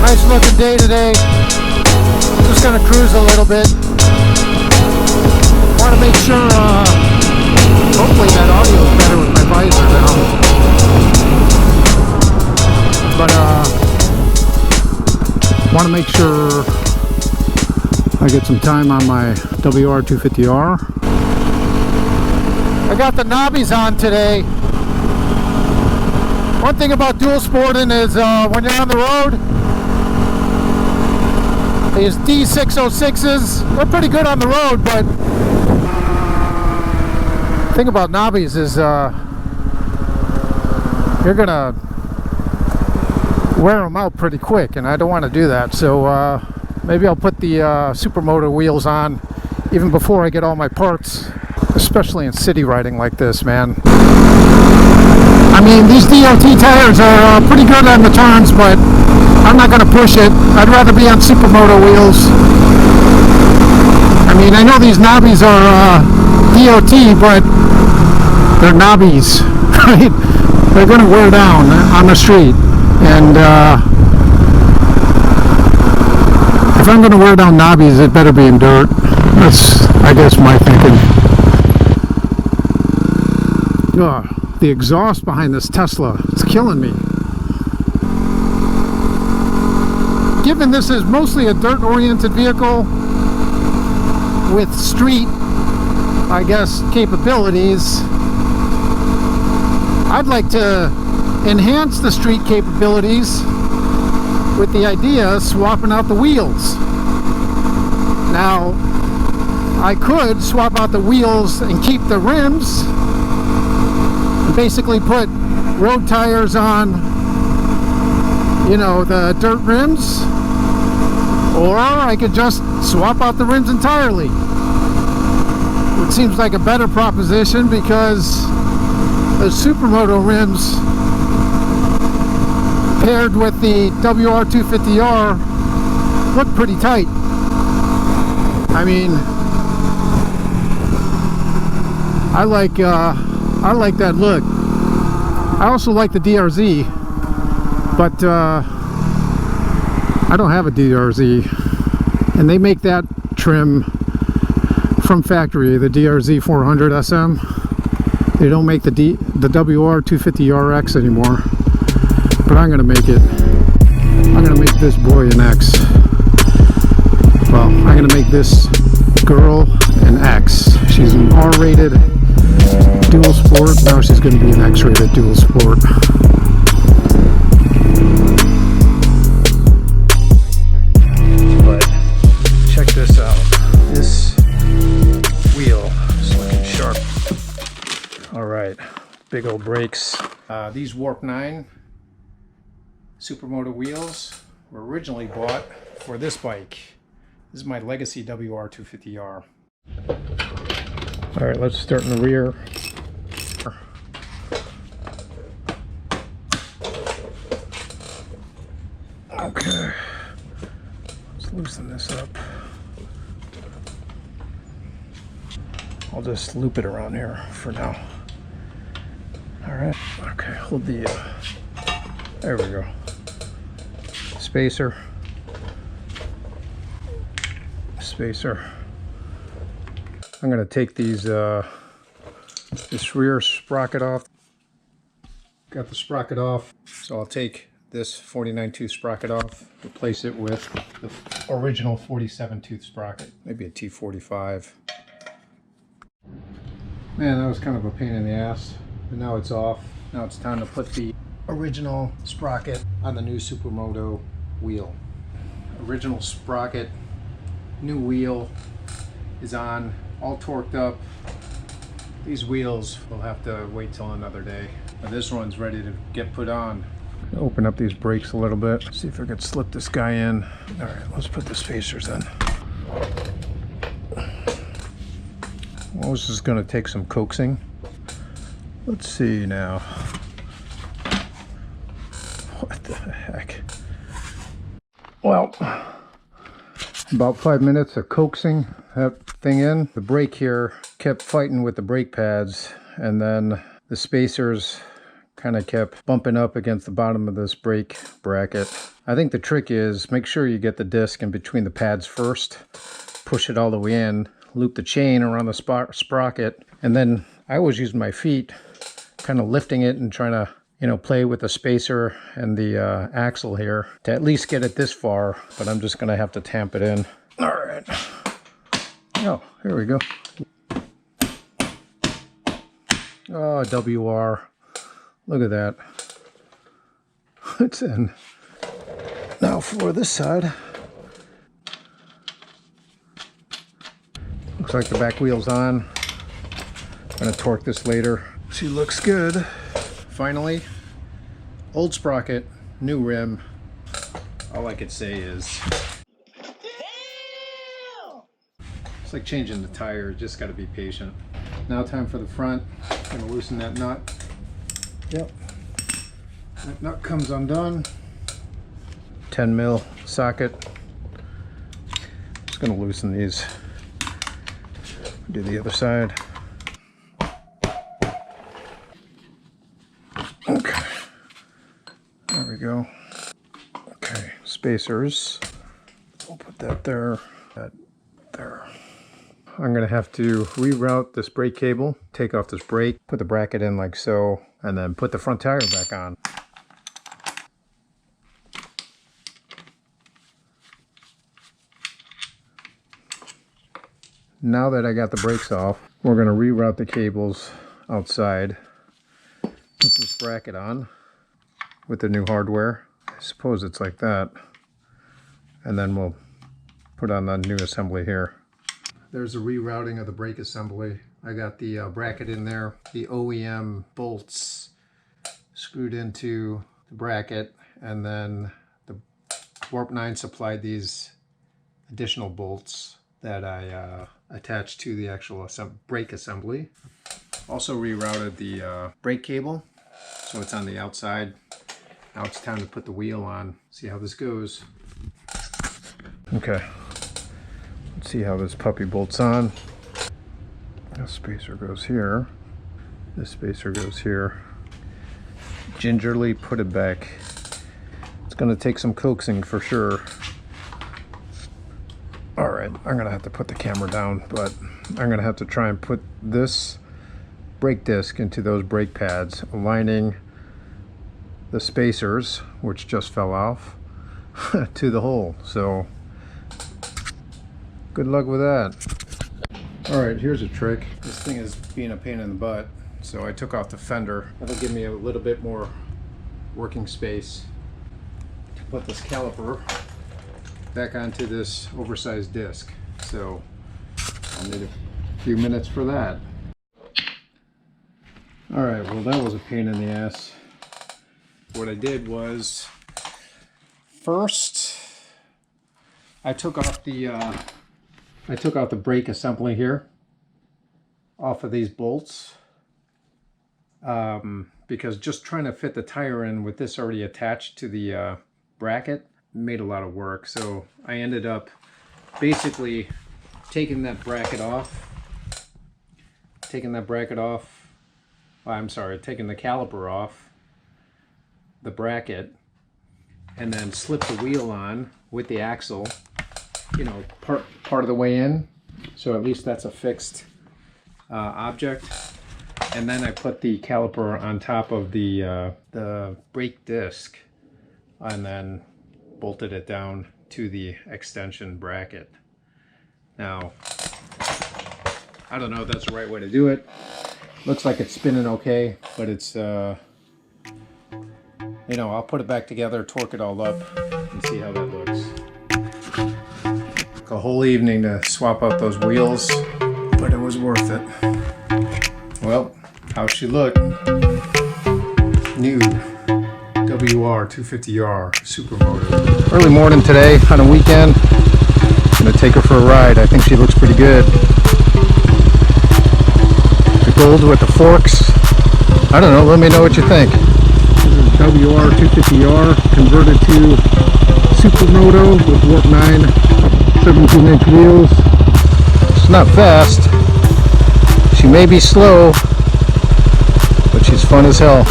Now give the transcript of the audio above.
Nice looking day today. Just gonna cruise a little bit. Want to make sure, hopefully that audio is better with my visor now. But, want to make sure I get some time on my WR250R. I got the knobbies on today. One thing about dual sporting is when you're on the road, these D606s, they're pretty good on the road, but the thing about knobbies is you're gonna wear them out pretty quick, and I don't want to do that. So maybe I'll put the supermoto wheels on even before I get all my parts, especially in city riding like this, man. I mean, these DOT tires are pretty good on the turns, but I'm not going to push it. I'd rather be on supermoto wheels. I mean, I know these knobbies are DOT, but they're knobbies, right? They're going to wear down on the street. And if I'm going to wear down knobbies, it better be in dirt. That's, I guess, my thinking. The exhaust behind this Tesla, it's killing me. Given this is mostly a dirt-oriented vehicle with street, I guess, capabilities, I'd like to enhance the street capabilities with the idea of swapping out the wheels. Now, I could swap out the wheels and keep the rims, basically put road tires on, you know, the dirt rims, or I could just swap out the rims entirely, which seems like a better proposition because the supermoto rims paired with the WR250R look pretty tight. I mean, I like that look. I also like the DRZ, but I don't have a DRZ, and they make that trim from factory, the DRZ 400 SM. They don't make the WR250RX anymore, but I'm gonna make it. I'm gonna make this boy an X. Well, I'm gonna make this girl an X. She's an R-rated dual sport. Now she's going to be an X-rated dual sport. But check this out. This wheel is looking sharp. All right, big old brakes. These Warp 9 supermoto wheels were originally bought for this bike. This is my legacy WR250R. All right, let's start in the rear. Okay, let's loosen this up. I'll just loop it around here for now. All right, okay, hold the, there we go. Spacer. I'm gonna take these, this rear sprocket off. Got the sprocket off, so I'll take this 49 tooth sprocket off, replace it with the original 47 tooth sprocket, maybe a T45. Man, that was kind of a pain in the ass, but now it's off. Now it's time to put the original sprocket on the new supermoto wheel. Original sprocket, new wheel is on, all torqued up. These wheels will have to wait till another day. But this one's ready to get put on. Open up these brakes a little bit, see if I could slip this guy in. All right, let's put the spacers in. Well, this is gonna take some coaxing. Let's see now. What the heck? Well, about 5 minutes of coaxing that thing in. The brake here kept fighting with the brake pads, and then the spacers kind of kept bumping up against the bottom of this brake bracket. I think the trick is make sure you get the disc in between the pads first, push it all the way in, loop the chain around the sprocket, and then I always use my feet kind of lifting it and trying to, you know, play with the spacer and the axle here to at least get it this far, but I'm just gonna have to tamp it in. All right. Oh, here we go. Oh, WR. Look at that. It's in. Now for this side. Looks like the back wheel's on. I'm gonna torque this later. She looks good. Finally, old sprocket, new rim. All I could say is, it's like changing the tire. Just gotta be patient. Now time for the front. Gonna loosen that nut. Yep. That nut comes undone. 10 mil socket. Just gonna loosen these. Do the other side. Okay. There we go. Okay, spacers. We'll put that there. That there. I'm gonna have to reroute this brake cable, take off this brake, put the bracket in like so, and then put the front tire back on. Now that I got the brakes off, we're gonna reroute the cables outside, put this bracket on with the new hardware. I suppose it's like that. And then we'll put on the new assembly here. There's a rerouting of the brake assembly. I got the bracket in there, the OEM bolts screwed into the bracket, and then the Warp 9 supplied these additional bolts that I attached to the actual brake assembly. Also rerouted the brake cable, so it's on the outside. Now it's time to put the wheel on. See how this goes. Okay. Let's see how this puppy bolts on. This spacer goes here. This spacer goes here. Gingerly put it back. It's gonna take some coaxing for sure. All right, I'm gonna have to put the camera down, but I'm gonna have to try and put this brake disc into those brake pads, aligning the spacers, which just fell off, to the hole. So good luck with that. All right, here's a trick. This thing is being a pain in the butt, so I took off the fender. That'll give me a little bit more working space to put this caliper back onto this oversized disc. So I'll need a few minutes for that. All right, well that was a pain in the ass. What I did was, first I took off the brake assembly here off of these bolts, because just trying to fit the tire in with this already attached to the bracket made a lot of work. So I ended up basically taking that bracket off, taking the caliper off the bracket, and then slip the wheel on with the axle, you know, part of the way in, so at least that's a fixed object. And then I put the caliper on top of the brake disc, and then bolted it down to the extension bracket. Now, I don't know if that's the right way to do it. Looks like it's spinning okay, but it's you know, I'll put it back together, torque it all up, and see how that looks. Took a whole evening to swap out those wheels, but it was worth it. Well, how's she look? New WR250R supermoto. Early morning today on a weekend. Gonna take her for a ride. I think she looks pretty good. The gold with the forks. I don't know, let me know what you think. WR250R converted to supermoto with Warp 9 17-inch wheels. It's not fast. She may be slow, but she's fun as hell.